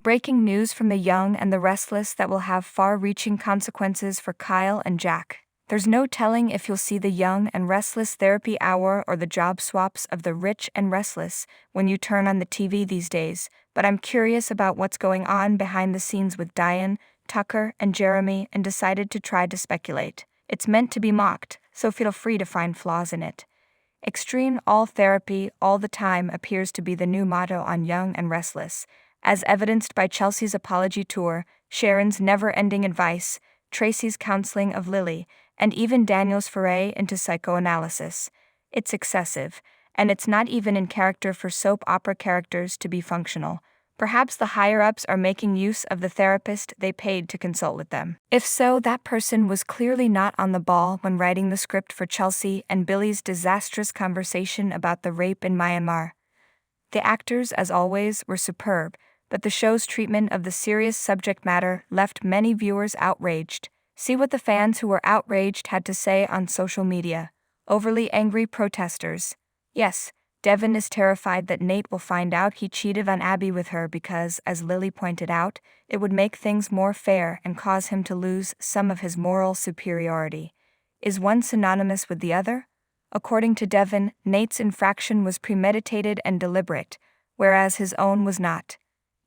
Breaking news from the Young and the Restless that will have far-reaching consequences for Kyle and Jack. There's no telling if you'll see the Young and Restless therapy hour or the job swaps of the Rich and Restless when you turn on the TV these days, but I'm curious about what's going on behind the scenes with Diane, Tucker, and Jeremy, and decided to try to speculate. It's meant to be mocked, so feel free to find flaws in it. Extreme all therapy all the time appears to be the new motto on Young and Restless, as evidenced by Chelsea's apology tour, Sharon's never-ending advice, Tracy's counseling of Lily, and even Daniel's foray into psychoanalysis. It's excessive, and it's not even in character for soap opera characters to be functional. Perhaps the higher-ups are making use of the therapist they paid to consult with them. If so, that person was clearly not on the ball when writing the script for Chelsea and Billy's disastrous conversation about the rape in Myanmar. The actors, as always, were superb, but the show's treatment of the serious subject matter left many viewers outraged. See what the fans who were outraged had to say on social media. Overly angry protesters. Yes, Devin is terrified that Nate will find out he cheated on Abby with her because, as Lily pointed out, it would make things more fair and cause him to lose some of his moral superiority. Is one synonymous with the other? According to Devin, Nate's infraction was premeditated and deliberate, whereas his own was not.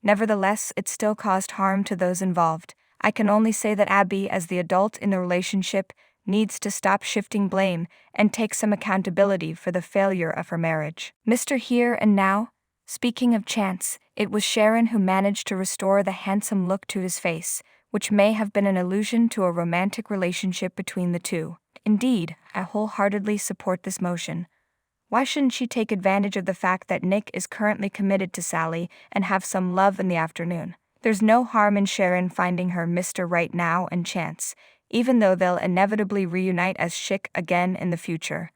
Nevertheless, it still caused harm to those involved. I can only say that Abby, as the adult in the relationship, needs to stop shifting blame and take some accountability for the failure of her marriage. Mr. Here and Now? Speaking of chance, it was Sharon who managed to restore the handsome look to his face, which may have been an allusion to a romantic relationship between the two. Indeed, I wholeheartedly support this motion. Why shouldn't she take advantage of the fact that Nick is currently committed to Sally and have some love in the afternoon? There's no harm in Sharon finding her Mr. Right Now and Chance, even though they'll inevitably reunite as Chic again in the future.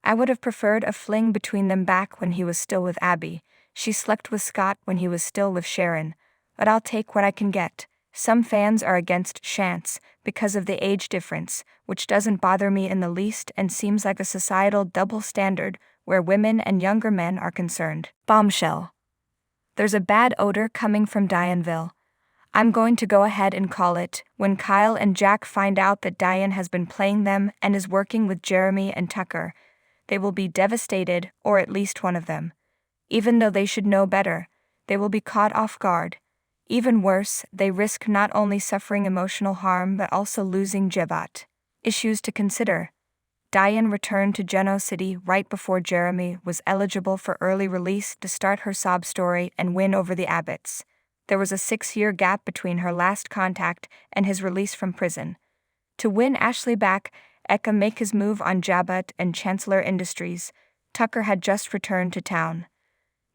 I would have preferred a fling between them back when he was still with Abby. She slept with Scott when he was still with Sharon. But I'll take what I can get. Some fans are against Chance because of the age difference, which doesn't bother me in the least and seems like a societal double standard where women and younger men are concerned. Bombshell. There's a bad odor coming from Dianeville. I'm going to go ahead and call it. When Kyle and Jack find out that Diane has been playing them and is working with Jeremy and Tucker, they will be devastated, or at least one of them. Even though they should know better, they will be caught off guard. Even worse, they risk not only suffering emotional harm but also losing Jebat. Issues to consider. Diane returned to Geno City right before Jeremy was eligible for early release to start her sob story and win over the Abbotts. There was a 6-year gap between her last contact and his release from prison. To win Ashley back, Eka make his move on Jabbat and Chancellor Industries. Tucker had just returned to town.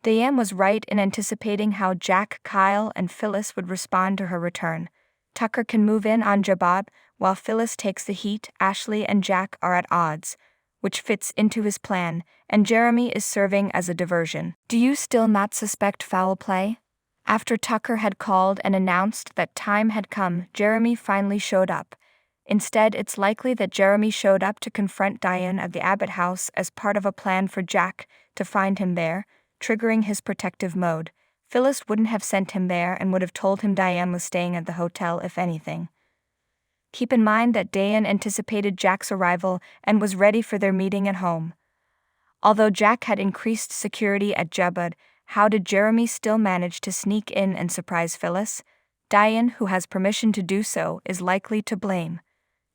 Diane was right in anticipating how Jack, Kyle, and Phyllis would respond to her return. Tucker can move in on Jabbat, while Phyllis takes the heat. Ashley and Jack are at odds, which fits into his plan, and Jeremy is serving as a diversion. Do you still not suspect foul play? After Tucker had called and announced that time had come, Jeremy finally showed up. Instead, it's likely that Jeremy showed up to confront Diane at the Abbott house as part of a plan for Jack to find him there, triggering his protective mode. Phyllis wouldn't have sent him there and would have told him Diane was staying at the hotel if anything. Keep in mind that Diane anticipated Jack's arrival and was ready for their meeting at home. Although Jack had increased security at Jabud, how did Jeremy still manage to sneak in and surprise Phyllis? Diane, who has permission to do so, is likely to blame.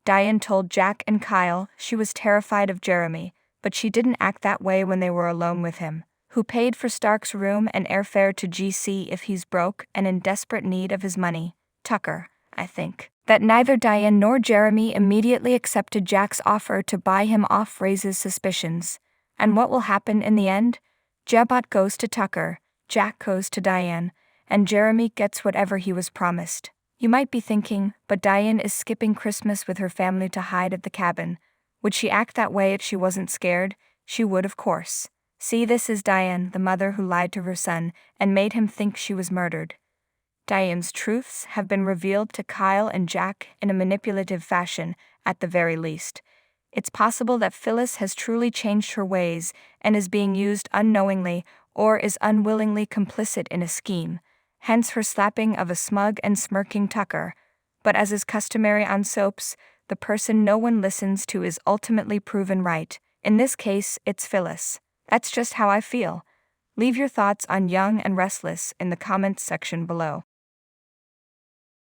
Diane told Jack and Kyle she was terrified of Jeremy, but she didn't act that way when they were alone with him. Who paid for Stark's room and airfare to GC if he's broke and in desperate need of his money? Tucker, I think. That neither Diane nor Jeremy immediately accepted Jack's offer to buy him off raises suspicions. And what will happen in the end? Jabot goes to Tucker, Jack goes to Diane, and Jeremy gets whatever he was promised. You might be thinking, but Diane is skipping Christmas with her family to hide at the cabin. Would she act that way if she wasn't scared? She would, of course. See, this is Diane, the mother who lied to her son and made him think she was murdered. Diane's truths have been revealed to Kyle and Jack in a manipulative fashion, at the very least. It's possible that Phyllis has truly changed her ways and is being used unknowingly or is unwillingly complicit in a scheme. hence her slapping of a smug and smirking Tucker. But as is customary on soaps, the person no one listens to is ultimately proven right. In this case, it's Phyllis. That's just how I feel. Leave your thoughts on Young and Restless in the comments section below.